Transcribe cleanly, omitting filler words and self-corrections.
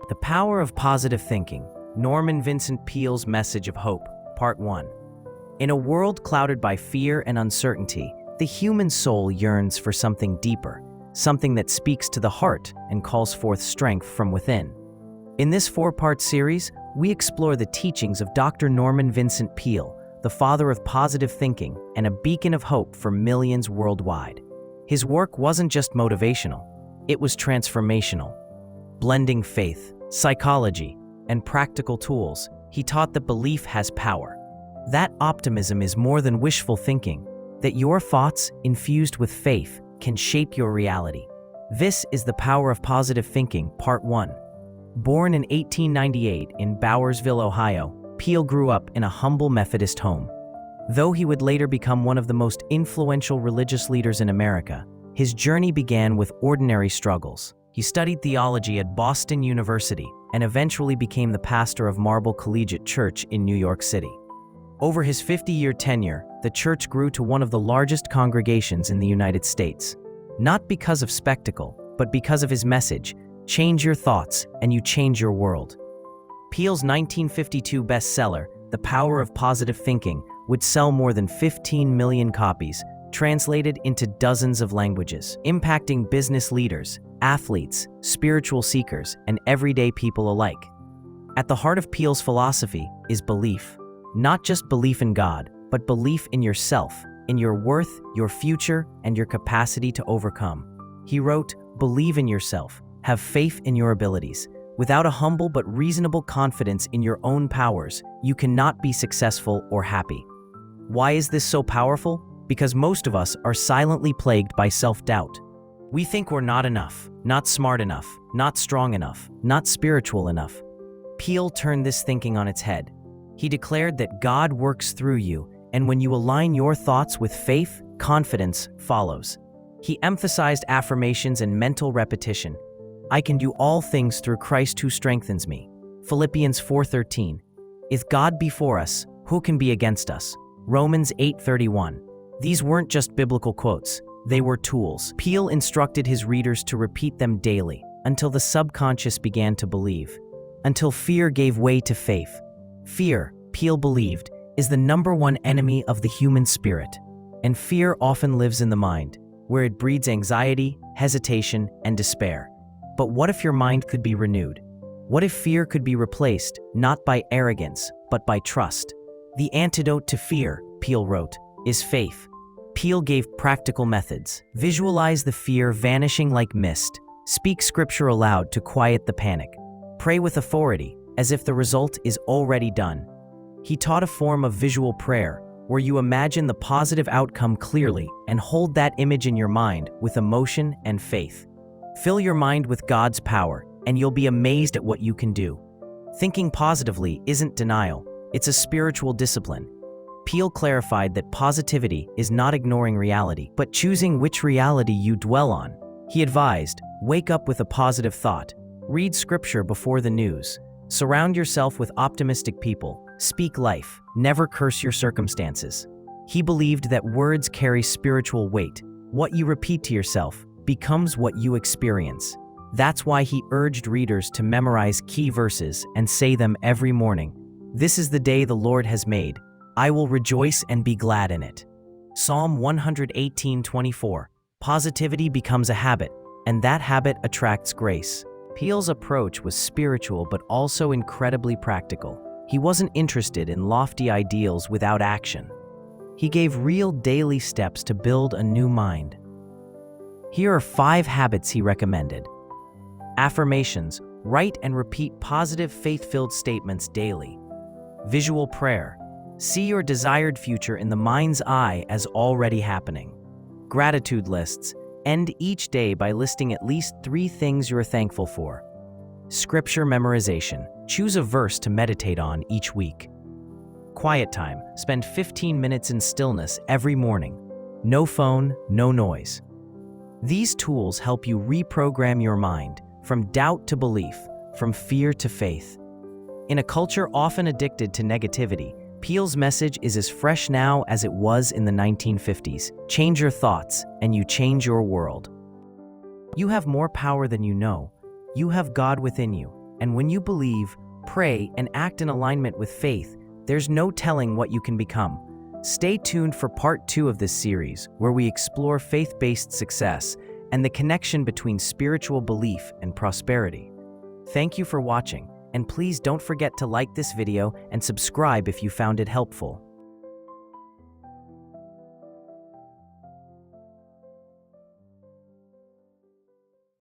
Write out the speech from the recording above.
The Power of Positive Thinking, Norman Vincent Peale's Message of Hope, Part 1. In a world clouded by fear and uncertainty, the human soul yearns for something deeper, something that speaks to the heart and calls forth strength from within. In this four-part series, we explore the teachings of Dr. Norman Vincent Peale, the father of positive thinking and a beacon of hope for millions worldwide. His work wasn't just motivational, it was transformational. Blending faith, psychology, and practical tools, he taught that belief has power. That optimism is more than wishful thinking, that your thoughts, infused with faith, can shape your reality. This is The Power of Positive Thinking, Part 1. Born in 1898 in Bowersville, Ohio, Peale grew up in a humble Methodist home. Though he would later become one of the most influential religious leaders in America, his journey began with ordinary struggles. He studied theology at Boston University and eventually became the pastor of Marble Collegiate Church in New York City. Over his 50-year tenure, the church grew to one of the largest congregations in the United States. Not because of spectacle, but because of his message, "Change your thoughts and you change your world." Peale's 1952 bestseller, The Power of Positive Thinking, would sell more than 15 million copies, translated into dozens of languages, impacting business leaders, athletes, spiritual seekers, and everyday people alike. At the heart of Peale's philosophy is belief. Not just belief in God, but belief in yourself, in your worth, your future, and your capacity to overcome. He wrote, "Believe in yourself, have faith in your abilities. Without a humble but reasonable confidence in your own powers, you cannot be successful or happy." Why is this so powerful? Because most of us are silently plagued by self-doubt. We think we're not enough, not smart enough, not strong enough, not spiritual enough. Peale turned this thinking on its head. He declared that God works through you, and when you align your thoughts with faith, confidence follows. He emphasized affirmations and mental repetition. "I can do all things through Christ who strengthens me." Philippians 4:13. "If God be for us, who can be against us?" Romans 8:31. These weren't just biblical quotes, they were tools. Peale instructed his readers to repeat them daily, until the subconscious began to believe, until fear gave way to faith. Fear, Peale believed, is the #1 enemy of the human spirit, and fear often lives in the mind, where it breeds anxiety, hesitation, and despair. But what if your mind could be renewed? What if fear could be replaced, not by arrogance, but by trust? "The antidote to fear," Peale wrote, "is faith." Peale gave practical methods. Visualize the fear vanishing like mist. Speak scripture aloud to quiet the panic. Pray with authority, as if the result is already done. He taught a form of visual prayer, where you imagine the positive outcome clearly and hold that image in your mind with emotion and faith. Fill your mind with God's power, and you'll be amazed at what you can do. Thinking positively isn't denial, it's a spiritual discipline. Peale clarified that positivity is not ignoring reality, but choosing which reality you dwell on. He advised, wake up with a positive thought, read scripture before the news, surround yourself with optimistic people, speak life, never curse your circumstances. He believed that words carry spiritual weight. What you repeat to yourself becomes what you experience. That's why he urged readers to memorize key verses and say them every morning. "This is the day the Lord has made. I will rejoice and be glad in it." Psalm 118:24. Positivity becomes a habit, and that habit attracts grace. Peale's approach was spiritual but also incredibly practical. He wasn't interested in lofty ideals without action. He gave real daily steps to build a new mind. Here are 5 habits he recommended. Affirmations. Write and repeat positive, faith-filled statements daily. Visual prayer. See your desired future in the mind's eye as already happening. Gratitude lists. End each day by listing at least 3 things you're thankful for. Scripture memorization. Choose a verse to meditate on each week. Quiet time. Spend 15 minutes in stillness every morning. No phone, no noise. These tools help you reprogram your mind, from doubt to belief, from fear to faith. In a culture often addicted to negativity, Peale's message is as fresh now as it was in the 1950s. Change your thoughts, and you change your world. You have more power than you know. You have God within you. And when you believe, pray, and act in alignment with faith, there's no telling what you can become. Stay tuned for part 2 of this series, where we explore faith-based success and the connection between spiritual belief and prosperity. Thank you for watching, and please don't forget to like this video and subscribe if you found it helpful.